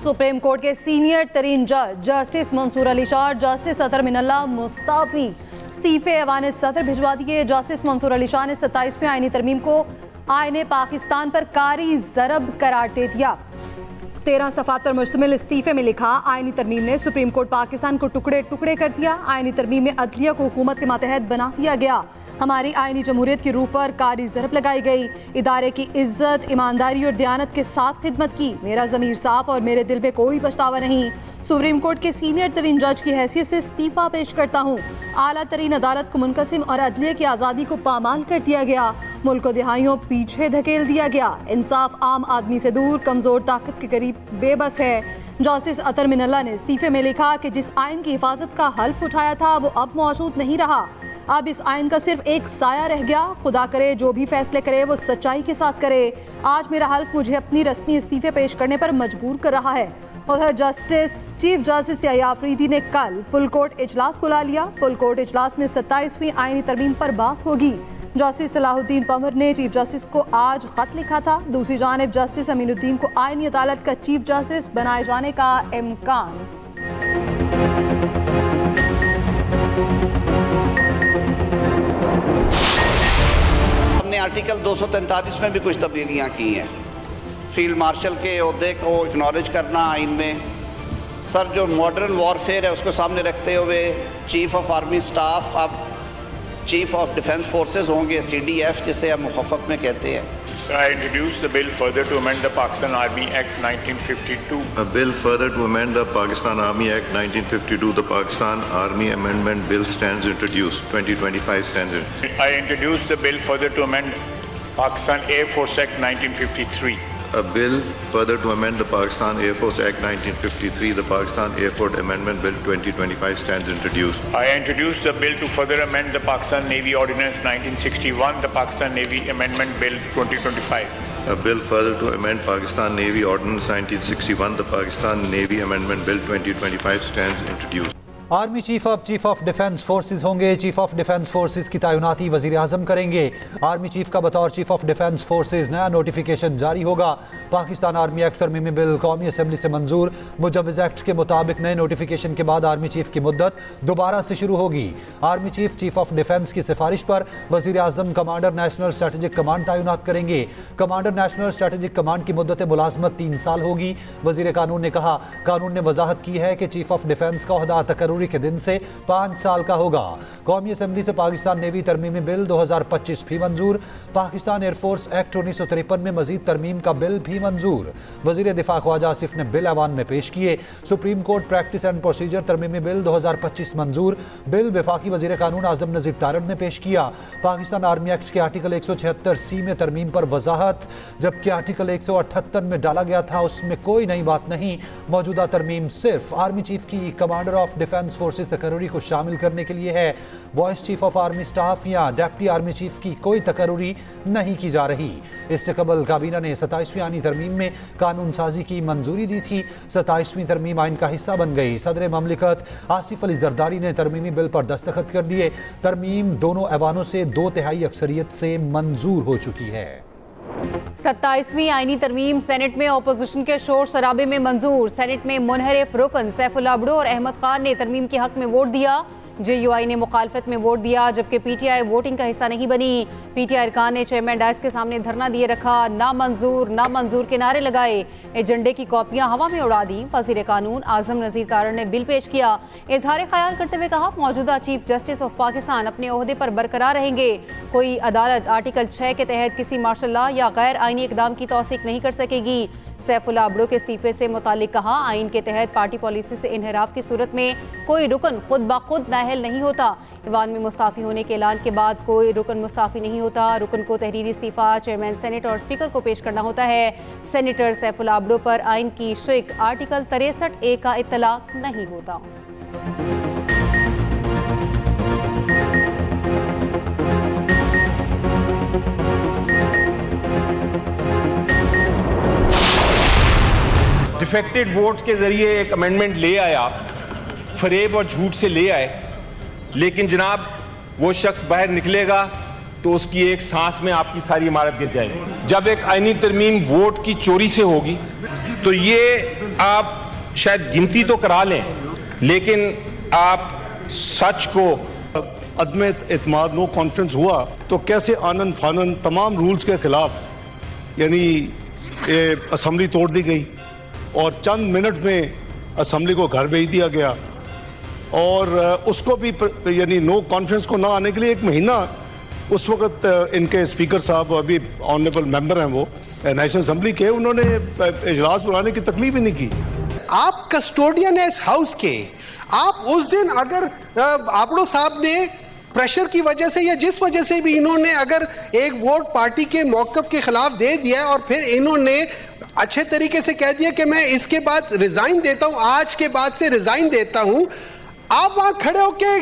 Supreme court के senior तरीन जज जस्टिस मंसूर अली शाह, जस्टिस अतर मिनल्ला मुस्ताफी इस्तीफे ऐवान सदर भिजवा दिए। जस्टिस मंसूर अली शाह ने 27वीं आईनी तरमीम को आईने पाकिस्तान पर कारी ज़रब करार दे दिया। 13 सफ़ात पर मुश्तमिल इस्तीफे में लिखा, आईनी तरमीम ने सुप्रीम कोर्ट पाकिस्तान को टुकड़े टुकड़े कर दिया। आईनी तरमीम में अदलिया को हुकूमत के मातहत बना दिया गया। हमारी आईनी जमहूरियत की रूह पर कारी ज़रब लगाई गई। इदारे की इज्जत, ईमानदारी और दयानत के साथ खिदमत की। मेरा ज़मीर साफ और मेरे दिल में कोई पछतावा नहीं। सुप्रीम कोर्ट के सीनियर तरीन जज की हैसियत से इस्तीफ़ा पेश करता हूँ। आला तरीन अदालत को मुनकसिम और अदलिया की आज़ादी को पामाल कर दिया गया। मुल्क को दिहाइयों पीछे धकेल दिया गया। इंसाफ आम आदमी से दूर, कमज़ोर ताकत के करीब बेबस है। जस्टिस अतर मिनल्ला ने इस्तीफे में लिखा कि जिस आइन की हिफाजत का हल्फ उठाया था वो अब मौजूद नहीं रहा। अब इस आइन का सिर्फ एक साया रह गया। खुदा करे जो भी फैसले करे वो सच्चाई के साथ करे। आज मेरा हल्फ मुझे अपनी रस्मी इस्तीफे पेश करने पर मजबूर कर रहा है। उधर चीफ जस्टिस याह्या अफरीदी ने कल फुल कोर्ट इजलास बुला लिया। फुल कोर्ट इजलास में 27वीं आईनी तरमीम पर बात होगी। जस्टिस सलाहुद्दीन पंवर ने चीफ जस्टिस को आज खत लिखा था। दूसरी जानिब जस्टिस अमीनुद्दीन को आईनी अदालत का चीफ जस्टिस बनाए जाने का इम्कान। हमने आर्टिकल 243 में भी कुछ तब्दीलियाँ की हैं। फील्ड मार्शल के ओहदे को एक्नॉलेज करना आइन में, सर जो मॉडर्न वॉरफेयर है उसको सामने रखते हुए चीफ ऑफ आर्मी स्टाफ अब चीफ ऑफ डिफेंस फोर्सेस होंगे, CDF जिसे हम मुखफ़्फ़ में कहते हैं। I introduced the bill further to amend the Pakistan Army Act 1952. A bill further to amend the Pakistan Army Act 1952. The Pakistan Army Amendment Bill stands introduced. 2025 stands. I introduced the bill further to amend Pakistan Air Force Act 1953. A bill further to amend the Pakistan Air Force Act 1953. The Pakistan Air Force Amendment Bill 2025 stands introduced. I introduced the bill to further amend the Pakistan Navy Ordinance 1961. The Pakistan Navy Amendment Bill 2025. A bill further to amend Pakistan Navy Ordinance 1961. The Pakistan Navy Amendment Bill 2025 stands introduced. Army chief अब chief of defence forces होंगे। Chief of defence forces की तैनाती वज़ीर आज़म करेंगे। Army chief का बतौर chief of defence forces नया notification जारी होगा। पाकिस्तान आर्मी एक्ट तरमीमी बिल कौमी असम्बली से मंजूर। मुजव्वज़ एक्ट के मुताबिक नए नोटिफिकेशन के बाद आर्मी चीफ की मुद्दत दोबारा से शुरू होगी। Army chief chief of defence की सिफारिश पर वज़ीर आज़म कमांडर नेशनल स्ट्रेटेजिक कमांड तैनात करेंगे। कमांडर नेशनल स्ट्रेटेजिक कमांड की मुद्दत मुलाजमत 3 साल होगी। वज़ीर कानून ने कहा, कानून ने वजाहत की है कि चीफ ऑफ डिफेंस का ओहदा तकर्रुरी के दिन से 5 साल का होगा। कौमी असम्बली से पाकिस्तान नेवी तरमीमी बिल 2025 भी मंजूर। पाकिस्तान एयरफोर्स एक्ट 1953 में मजीद तरमीम का बिल भी मंजूर। वजीर दिफा ख्वाजा आसिफ ने बिल ऐवान में पेश किए। Supreme court practice and procedure तरमीमी बिल 2025 मंजूर। बिल वफाकी वजीर कानून आजम नज़ीर तारड़ ने पेश किया। पाकिस्तान आर्मी एक्ट के आर्टिकल 176C में तरमीम पर वजाहत, जबकि आर्टिकल 178 में डाला गया था उसमें कोई नई बात नहीं। मौजूदा तरमीम सिर्फ आर्मी चीफ की कमांडर ऑफ डिफेंस फोर्सेज तकर्रुरी को शामिल करने के लिए है। Voice chief of army staff या डेप्टी आर्मी चीफ की कोई तकर्रुरी नहीं की जा रही। इससे कबल काबीना ने 27वीं आईनी तरमीम में कानून साजी की मंजूरी दी थी। 27वीं तरमीम आइन का हिस्सा बन गई। सदर ममलिकत आसिफ अली जरदारी ने तरमीमी बिल पर दस्तखत कर दिए। तरमीम दोनों ऐवानों से 2/3 अक्सरियत से मंजूर हो चुकी है। 27वीं आईनी तरमीम सेनेट में अपोजिशन के शोर शराबे में मंजूर। सेनेट में मुनहरिफ रुकन सैफुल्लाह अब्दो और अहमद खान ने तरमीम के हक में वोट दिया। JUI ने मुखालफत में वोट दिया, जबकि PTI वोटिंग का हिस्सा नहीं बनी। PTI अरकान ने चेयरमैन डाइस के सामने धरना दिए रखा। नामंजूर के नारे लगाए। एजेंडे की कॉपियां हवा में उड़ा दी। वज़ीर कानून आजम नज़ीर तारड़ ने बिल पेश किया। इजहार ख्याल करते हुए कहा, मौजूदा चीफ जस्टिस ऑफ पाकिस्तान अपने ओहदे पर बरकरार रहेंगे। कोई अदालत आर्टिकल 6 के तहत किसी मार्शल लॉ या गैर आइनी इकदाम की तौसीक नहीं कर सकेगी। सैफुल्लाह अब्दो के इस्तीफे से मुतालिक कहा, आइन के तहत पार्टी पॉलिसी से इनहराफ की सूरत में कोई रुकन खुद ब खुद नाअहल नहीं होता। ईवान में मुस्ताफ़ी होने के ऐलान के बाद कोई रुकन मुस्ताफ़ी नहीं होता। रुकन को तहरीरी इस्तीफ़ा चेयरमैन सेनेट और स्पीकर को पेश करना होता है। सेनेटर सैफुल्लाह अब्दो पर आइन की शिक आर्टिकल 63A का इत्तलाक नहीं होता। डिफेक्टेड वोट के जरिए एक अमेंडमेंट ले आया, फरेब और झूठ से ले आए, लेकिन जनाब वो शख्स बाहर निकलेगा तो उसकी एक सांस में आपकी सारी इमारत गिर जाएगी। जब एक आईनी तरमीम वोट की चोरी से होगी तो ये आप शायद गिनती तो करा लें, लेकिन आप सच को अदम एतमाद नो कॉन्फ्रेंस हुआ तो कैसे आनंद फानन तमाम रूल्स के खिलाफ यानी असम्बली तोड़ दी गई और चंद मिनट में असम्बली को घर भेज दिया गया और उसको भी यानी नो कॉन्फ्रेंस को ना आने के लिए 1 महीना उस वक्त इनके स्पीकर साहब अभी ऑनरेबल मेंबर हैं वो नेशनल असम्बली के, उन्होंने इजलास बुलाने की तकलीफ ही नहीं की। आप कस्टोडियन है इस हाउस के, आप उस दिन अगर आपड़ो साहब ने प्रेशर की वजह से या जिस वजह से भी इन्होंने अगर एक वोट पार्टी के मौक़िफ़ के खिलाफ दे दिया और फिर इन्होंने अच्छे तरीके से कह दिया कि मैं इसके बाद रिजाइन देता हूं, आज के बाद से रिजाइन देता हूं, आप वहां खड़े होकर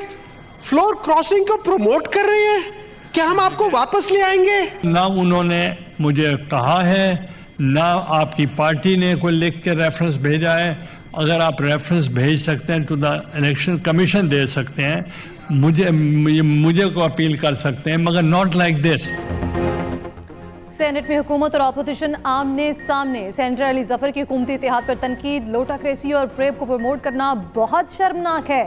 फ्लोर क्रॉसिंग को प्रमोट कर रहे हैं। क्या हम आपको वापस ले आएंगे? ना उन्होंने मुझे कहा है, ना आपकी पार्टी ने कोई लिख के रेफरेंस भेजा है। अगर आप रेफरेंस भेज सकते हैं तो द इलेक्शन कमीशन दे सकते हैं, मुझे को अपील कर सकते हैं, मगर नॉट लाइक दिस। सेनेट में हुकूमत और अपोजिशन आमने सामने। सेनेटर अली जफर की हुकूमती इत्तेहाद पर तनकीद, लोटाक्रेसी और फ्रेब को प्रमोट करना बहुत शर्मनाक है।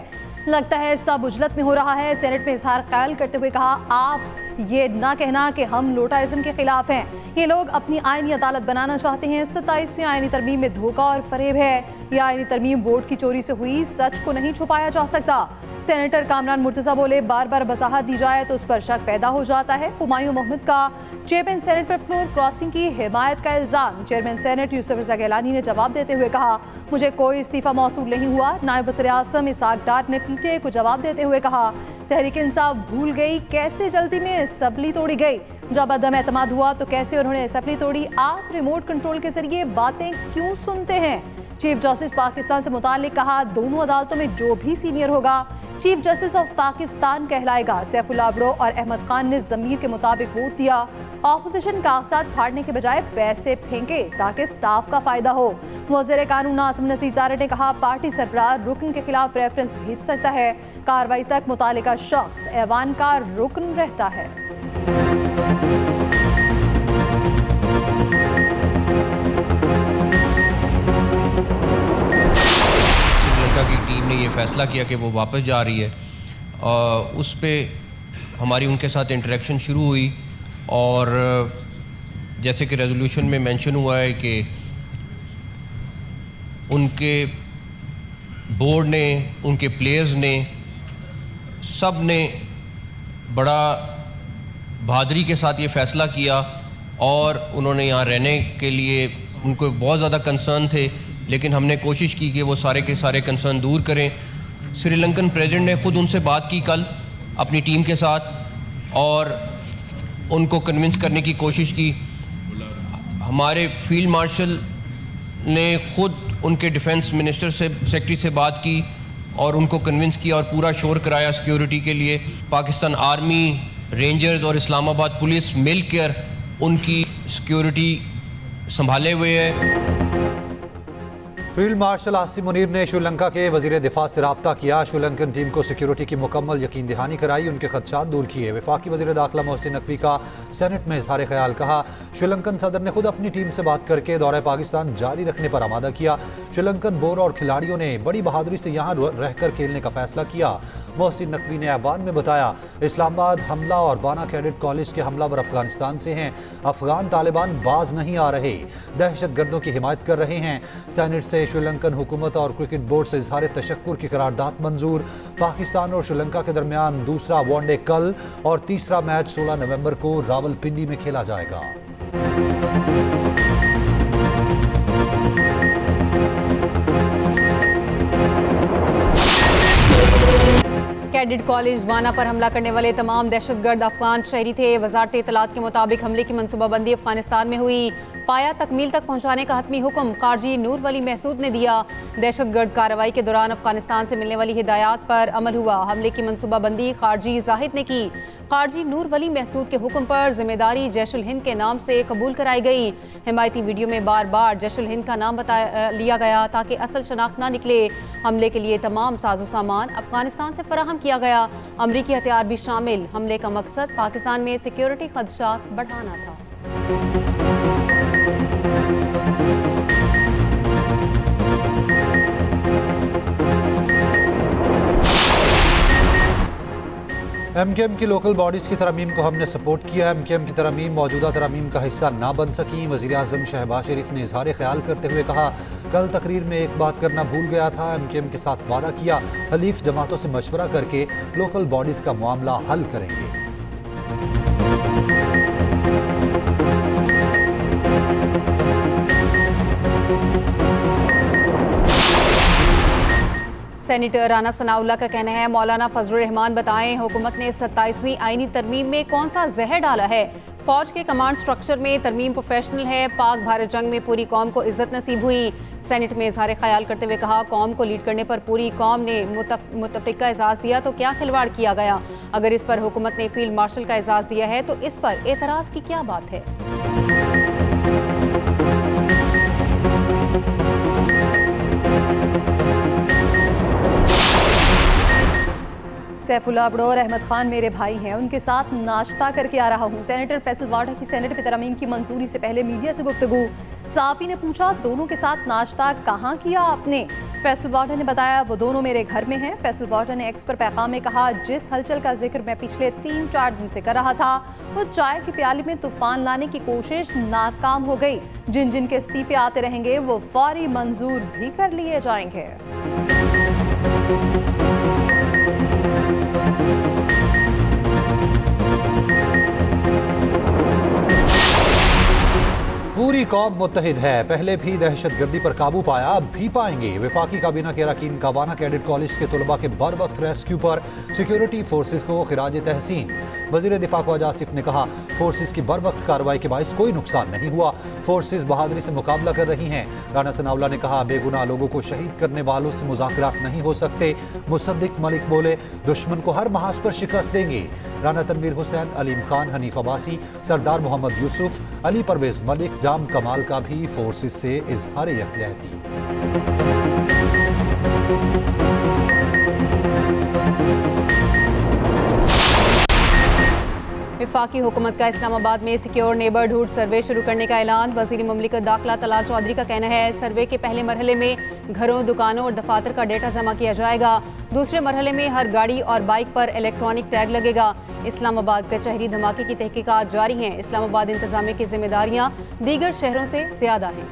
लगता है सब उजलत में हो रहा है। सेनेट में इजहार ख्याल करते हुए कहा, आप ये ना कहना कि हम लोटाइज्म के खिलाफ हैं। ये लोग अपनी आईनी अदालत बनाना चाहते हैं। 27वीं आईनी तरमीम में धोखा और फरेब है। यह आईनी तरमीम वोट की चोरी से हुई, सच को नहीं छुपाया जा सकता। सेनेटर कामरान मुर्तज़ा बोले, बार बार वजाहत दी जाए तो उस पर शक पैदा हो जाता है। हुमायूं मोहम्मद का चेयरमैन सेनेट पर फ्लोर क्रॉसिंग की हिमायत का इल्ज़ाम। चेयरमैन सेनेट यूसुफ रज़ा गिलानी ने जवाब देते हुए कहा, मुझे कोई इस्तीफ़ा मौसूल नहीं हुआ। नायब वज़ीर आज़म इसहाक डार ने पीटीआई को जवाब देते हुए कहा, तहरीक इंसाफ भूल गई, कैसे जल्दी में असम्बली तोड़ी गई। जब अदम एतमाद हुआ तो कैसे उन्होंने असम्बली तोड़ी। आप रिमोट कंट्रोल के जरिए बातें क्यों सुनते हैं? चीफ जस्टिस पाकिस्तान से मुताल्लिक कहा, दोनों अदालतों में जो भी सीनियर होगा चीफ जस्टिस ऑफ पाकिस्तान कहलाएगा। सैफुल्लाह अब्रो और अहमद खान ने ज़मीर के मुताबिक वोट दिया। ऑपोजिशन कागजात फाड़ने के बजाय पैसे फेंके ताकि स्टाफ का फायदा हो। वज़ीर कानून आसिम नज़ीर तारड़ ने कहा, पार्टी सरबराह रुकन के खिलाफ रेफरेंस भेज सकता है। कार्रवाई तक मुतालिका शख्स ऐवान का रुकन रहता है। की टीम ने ये फैसला किया कि वो वापस जा रही है, उस पर हमारी उनके साथ इंटरेक्शन शुरू हुई और जैसे कि रेजोल्यूशन में मेंशन हुआ है कि उनके बोर्ड ने, उनके प्लेयर्स ने, सब ने बड़ा बहादुरी के साथ ये फ़ैसला किया और उन्होंने यहाँ रहने के लिए उनको बहुत ज़्यादा कंसर्न थे, लेकिन हमने कोशिश की कि वो सारे के सारे कंसर्न दूर करें। श्रीलंकन प्रेसिडेंट ने ख़ुद उनसे बात की कल अपनी टीम के साथ और उनको कन्विंस करने की कोशिश की। हमारे फील्ड मार्शल ने ख़ुद उनके डिफेंस मिनिस्टर से, सेक्रेटरी से बात की और उनको कन्विंस किया और पूरा शोर कराया सिक्योरिटी के लिए। पाकिस्तान आर्मी, रेंजर्स और इस्लामाबाद पुलिस मिलकर उनकी सिक्योरिटी संभाले हुए है। फील्ड मार्शल आसिम मुनीर ने श्रीलंका के वजीर दिफा से रब्ता किया। श्रीलंकन टीम को सिक्योरिटी की मुकम्मल यकीन दहानी कराई, उनके खदशात दूर किए। वफाकी वजीर दाखिला मोहसिन नकवी का सेनेट में इजहार ख्याल, कहा श्रीलंकन सदर ने खुद अपनी टीम से बात करके दौरे पाकिस्तान जारी रखने पर आमादा किया। श्रीलंकन बोर और खिलाड़ियों ने बड़ी बहादुरी से यहाँ रहकर खेलने का फैसला किया। मोहसिन नकवी ने ऐवान में बताया, इस्लामाबाद हमला और वाना कैडेट कॉलेज के हमलावर अफगानिस्तान से हैं। अफगान तालिबान बाज नहीं आ रहे, दहशत गर्दों की हिमायत कर रहे हैं। सेनेट से श्रीलंकन हुकूमत और क्रिकेट बोर्ड से इजहार तशक्कुर की करारदाद मंजूर। पाकिस्तान और श्रीलंका के दरमियान दूसरा वनडे कल और तीसरा मैच 16 नवंबर को रावलपिंडी में खेला जाएगा। कैडेट कॉलेज वाना पर हमला करने वाले तमाम दहशतगर्द अफगान शहरी थे। वजारत इत्तलात के मुताबिक हमले की मनसूबाबंदी अफगानिस्तान में हुई। पाया तकमील तक पहुंचाने का हतमी हुक्म खारजी नूर वली महसूद ने दिया। दहशतगर्द कार्रवाई के दौरान अफगानिस्तान से मिलने वाली हिदायत पर अमल हुआ। हमले की मनसूबाबंदी खारजी जाहिद ने की। खारजी नूर वली महसूद के हुक्म पर जिम्मेदारी जैशुल हिंद के नाम से कबूल कराई गई। हिमायती वीडियो में बार बार जैशुल हिंद का नाम लिया गया ताकि असल शनाख्त ना निकले। हमले के लिए तमाम साजो सामान अफगानिस्तान से फराहम किया गया, अमरीकी हथियार भी शामिल। हमले का मकसद पाकिस्तान में सिक्योरिटी खदशात बढ़ाना था। MKM की लोकल बॉडीज़ की तरमीम को हमने सपोर्ट किया। MKM की तरमीम मौजूदा तरमीम का हिस्सा ना बन सकी। वज़ीर आज़म शहबाज शरीफ ने इजहार ख्याल करते हुए कहा, कल तकरीर में एक बात करना भूल गया था। MKM के साथ वादा किया, हलीफ जमातों से मशवरा करके लोकल बॉडीज़ का मामला हल करेंगे। सेनेटर राना सनाउल्लाह का कहना है, मौलाना फजलुर रहमान बताएं, हुकूमत ने 27वीं आईनी तरमीम में कौन सा जहर डाला है। फौज के कमांड स्ट्रक्चर में तरमीम प्रोफेशनल है। पाक भारत जंग में पूरी कौम को इज्जत नसीब हुई। सेनेट में इजहार ख्याल करते हुए कहा, कौम को लीड करने पर पूरी कौम ने मुतफिक का एजाज़ दिया तो क्या खिलवाड़ किया गया। अगर इस पर हुकूमत ने फील्ड मार्शल का एजाज़ दिया है तो इस पर एतराज़ की क्या बात है। सैफुल्लाह अबड़ो और अहमद खान मेरे भाई हैं, उनके साथ नाश्ता करके आ रहा हूँ। सेनेटर फैसल वाडा की सेनेट में तरमीम की मंजूरी से पहले मीडिया से गुफ्तगू। सहाफ़ी ने पूछा, दोनों के साथ नाश्ता कहाँ किया आपने? फैसल वाडा ने बताया, वो दोनों मेरे घर में हैं। फैसल वाडा ने एक्स पर पैगाम में कहा, जिस हलचल का जिक्र मैं पिछले 3-4 दिन से कर रहा था, वो चाय की प्याली में तूफान लाने की कोशिश नाकाम हो गई। जिन जिन के इस्तीफे आते रहेंगे वो फौरी मंजूर भी कर लिए जाएंगे। पूरी कौम मुत्तहिद है। पहले भी दहशतगर्दी पर काबू पाया, अब भी पाएंगे। वफाकी काबीना के अरकान कावाना कैडेट कॉलेज के तलबा के बर वक्त रेस्क्यू पर सिक्योरिटी फोर्सेज को खिराज तहसीन। वज़ीर दिफा ख्वाजा आसिफ ने कहा, फोर्सेज की बर वक्त कार्रवाई के बायस कोई नुकसान नहीं हुआ। फोर्सेज बहादुरी से मुकाबला कर रही हैं। राना सनाउल्लाह ने कहा, बेगुनाह लोगों को शहीद करने वालों से मुज़ाकरात नहीं हो सकते। मुसद्दिक मलिक बोले, दुश्मन को हर महाज पर शिकस्त देंगे। राना तनवीर हुसैन, अलीम खान, हनीफ अब्बासी, सरदार मोहम्मद यूसुफ, अली परवेज मलिक, जाम कमाल का भी फोर्सेज से इजहार यकजहती। वफाकी हुकूमत का इस्लामाबाद में सिक्योर नेबरहुड सर्वे शुरू करने का ऐलान। वज़ीर मुमलिकत दाखिला तलाल चौधरी का कहना है, सर्वे के पहले मरहले में घरों, दुकानों और दफातर का डेटा जमा किया जाएगा। दूसरे मरहले में हर गाड़ी और बाइक पर इलेक्ट्रॉनिक टैग लगेगा। इस्लामाबाद कचहरी धमाके की तहकीकात जारी हैं। इस्लामाबाद इंतजामिया की जिम्मेदारियां दीगर शहरों से ज्यादा हैं।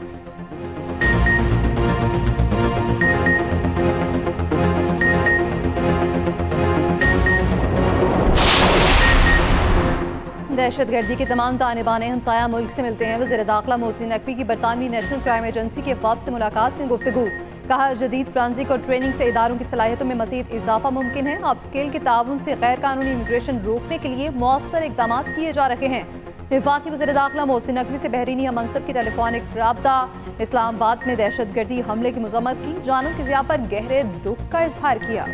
दहशतगर्दी के तमाम ताने बाने हमसाया मुल्क से मिलते हैं। वज़ीर दाखिला मोहसिन नकवी की बरतानवी नेशनल क्राइम एजेंसी के वफ़द से मुलाकात में गुफ्तगू। कहा, जदीद फ्रांसिक और ट्रेनिंग से इदारों की सलाहियतों में मज़ीद इजाफा मुमकिन है। अब स्केल के ताउन से गैर कानूनी इमिग्रेशन रोकने के लिए मौसर इक़दाम किए जा रहे हैं। वफाकी वज़ीर दाखिला मोहसिन नकवी से बहरीनी मनसब की टेलीफोनिक राब्ता। इस्लामाबाद में दहशतगर्दी हमले की मज़म्मत की, जानों की ज़िया पर गहरे दुख का इजहार किया।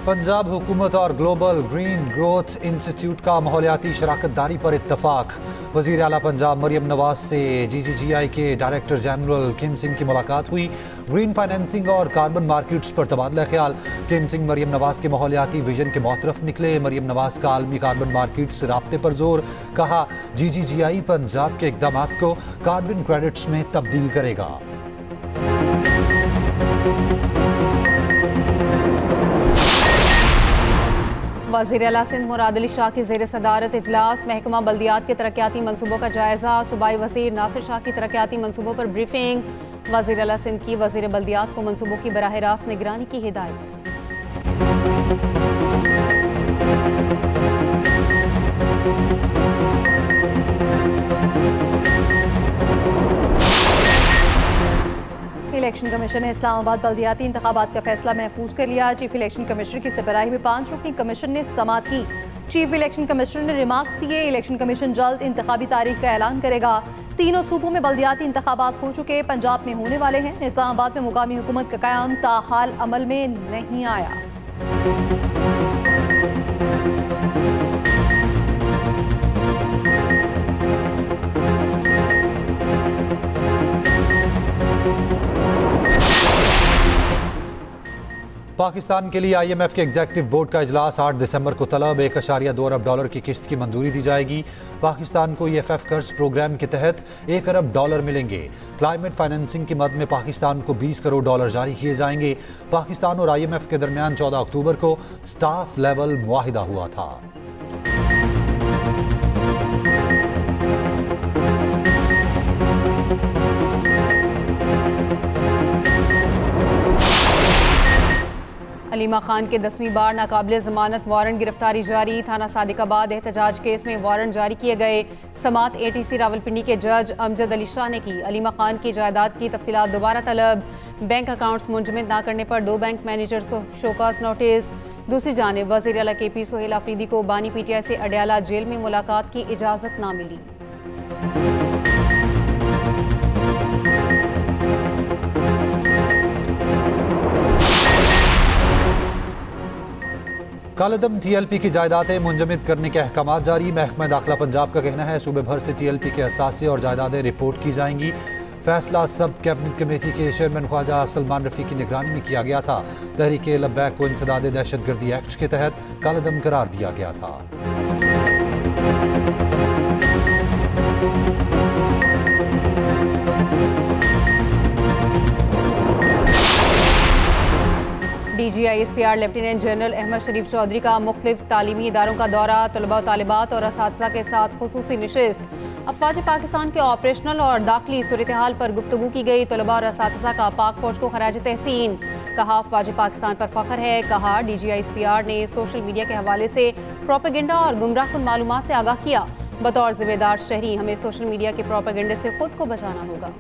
पंजाब हुकूमत और ग्लोबल ग्रीन ग्रोथ इंस्टीट्यूट का माहौलियाती शराकत दारी पर इत्तफाक। वज़ीर आला पंजाब मरियम नवाज से GGGI के डायरेक्टर जनरल किम सिंह की मुलाकात हुई। ग्रीन फाइनेंसिंग और कार्बन मार्केट्स पर तबादला ख्याल। किम सिंह मरियम नवाज के माहौलियाती विजन के मौतरफ निकले। मरियम नवाज का आलमी कार्बन मार्केट से राब्ते पर जोर। कहा, GGGI पंजाब के इक़दाम को कार्बन क्रेडिट्स में तब्दील करेगा। वज़ीर आला सिंध मुराद अली शाह की ज़ेर सदारत इजलास। महकमा बल्दियात के तरक्याती मनसूबों का जायज़ा। सूबाई वज़ीर नासिर शाह की तरक्याती मनसूबों पर ब्रीफिंग। वज़ीर आला सिंध की वज़ीर बल्दियात को मनसूबों की बराह रास्त निगरानी की हिदायत। इलेक्शन कमीशन ने इस्लामाबाद बल्दियाती इंतखाबात का फैसला महफूज कर लिया। चीफ इलेक्शन कमिश्नर की सरबराही में 5 रुकनी कमीशन ने समाअत की। चीफ इलेक्शन कमिश्नर ने रिमार्क्स दिए, इलेक्शन कमीशन जल्द इंतखाबी तारीख का ऐलान करेगा। तीनों सूबों में बल्दियाती इंतखाबात हो चुके, पंजाब में होने वाले हैं। इस्लामाबाद में मुकामी हुकूमत का क़याम ताहाल अमल में नहीं आया। पाकिस्तान के लिए IMF के एग्जीक्यूटिव बोर्ड का इजलास 8 दिसंबर को तलब। $1.2 अरब की किस्त की मंजूरी दी जाएगी। पाकिस्तान को EFF कर्ज प्रोग्राम के तहत $1 अरब मिलेंगे। क्लाइमेट फाइनेंसिंग की मद में पाकिस्तान को $20 करोड़ जारी किए जाएंगे। पाकिस्तान और IMF के दरमियान 14 अक्टूबर को स्टाफ लेवल मुआहिदा हुआ था। अलीमा खान के 10वीं बार नाकाबिले ज़मानत वारंट गिरफ्तारी जारी। थाना सादिकाबाद एहतजाज केस में वारंट जारी किए गए। समात ATC रावलपिंडी के जज अमजद अली शाह ने की अलीमा खान की जायदाद की तफसीलात दोबारा तलब। बैंक अकाउंट्स मुंजमद ना करने पर 2 बैंक मैनेजर्स को शोकास नोटिस। दूसरी जानिब वज़ीर आला KP सोहेल आफरीदी को बानी PTI से अडयाला जेल में मुलाकात की इजाज़त ना मिली। कालेदम TLP की जायदादें मुंजमद करने के अहकाम जारी। महकमा दाखिला पंजाब का कहना है सूबे भर से TLP के असासे और जायदादें रिपोर्ट की जाएंगी। फैसला सब कैबिनेट कमेटी के चेयरमैन ख्वाजा सलमान रफ़ी की निगरानी में किया गया था। तहरीक लब्बैक को इंसदाद दहशतगर्दी एक्ट के तहत कालेदम करार दिया गया था। DGI SPR lieutenant general Ahmed Sharif Chaudhry का मुख्तलिफ तालीमी इदारों का दौरा। तलबा तालिबात और असातिज़ा के साथ खुसूसी नशिस्त। अफवाज पाकिस्तान के ऑपरेशनल और दाखिली सूरत हाल पर गुफ्तगू की गई। तलबा और असातिज़ा का पाक फौज को खराज तहसीन। कहा अफवाज पाकिस्तान पर फख्र है। कहा DGI SPR ने सोशल मीडिया के हवाले से प्रोपेगेंडा और गुमराहकुन मालूमात से आगाह किया। बतौर जिम्मेदार शहरी हमें सोशल मीडिया के प्रोपेगेंडे से खुद को बचाना होगा।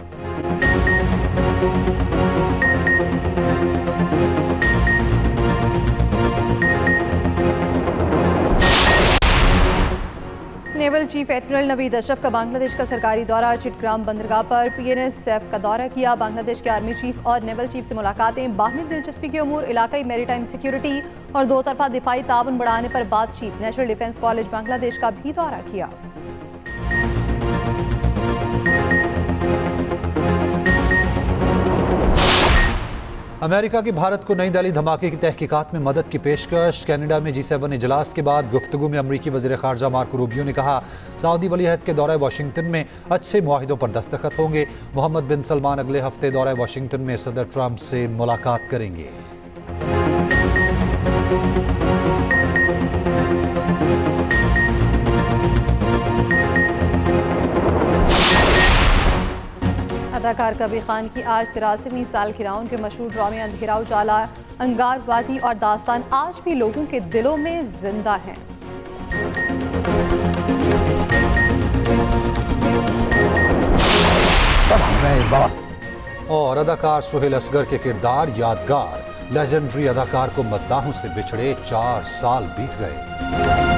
Naval chief admiral Naveed Ashraf का बांग्लादेश का सरकारी दौरा। चिटग्राम बंदरगाह पर PNSF का दौरा किया। बांग्लादेश के आर्मी चीफ और नेवल चीफ से मुलाकातें। बाहमी दिलचस्पी के अमूर, इलाकाई मैरीटाइम सिक्योरिटी और 2 तरफा दिफाई ताउन बढ़ाने पर बातचीत। नेशनल डिफेंस कॉलेज बांग्लादेश का भी दौरा किया। अमेरिका की भारत को नई दिल्ली धमाके की तहकीकात में मदद की पेशकश। कनाडा में G7 इजलास के बाद गुफ्तगू में अमरीकी वज़ीर ख़ारजा मार्को रूबियो ने कहा सऊदी वलीअहद के दौरे वाशिंगटन में अच्छे मुआहिदों पर दस्तखत होंगे। मोहम्मद बिन सलमान अगले हफ्ते दौरे वाशिंगटन में सदर ट्रंप से मुलाकात करेंगे। अदाकार कबीर खान की आज 83वीं सालगिरह। उनके मशहूर ड्रामे अंधेरा उजाला, अंगारवादी और दास्तान आज भी लोगों के दिलों में जिंदा हैं। और अदाकार सुहेल असगर के किरदार यादगार। लेजेंडरी अदाकार को मद्दाहों से बिछड़े 4 साल बीत गए।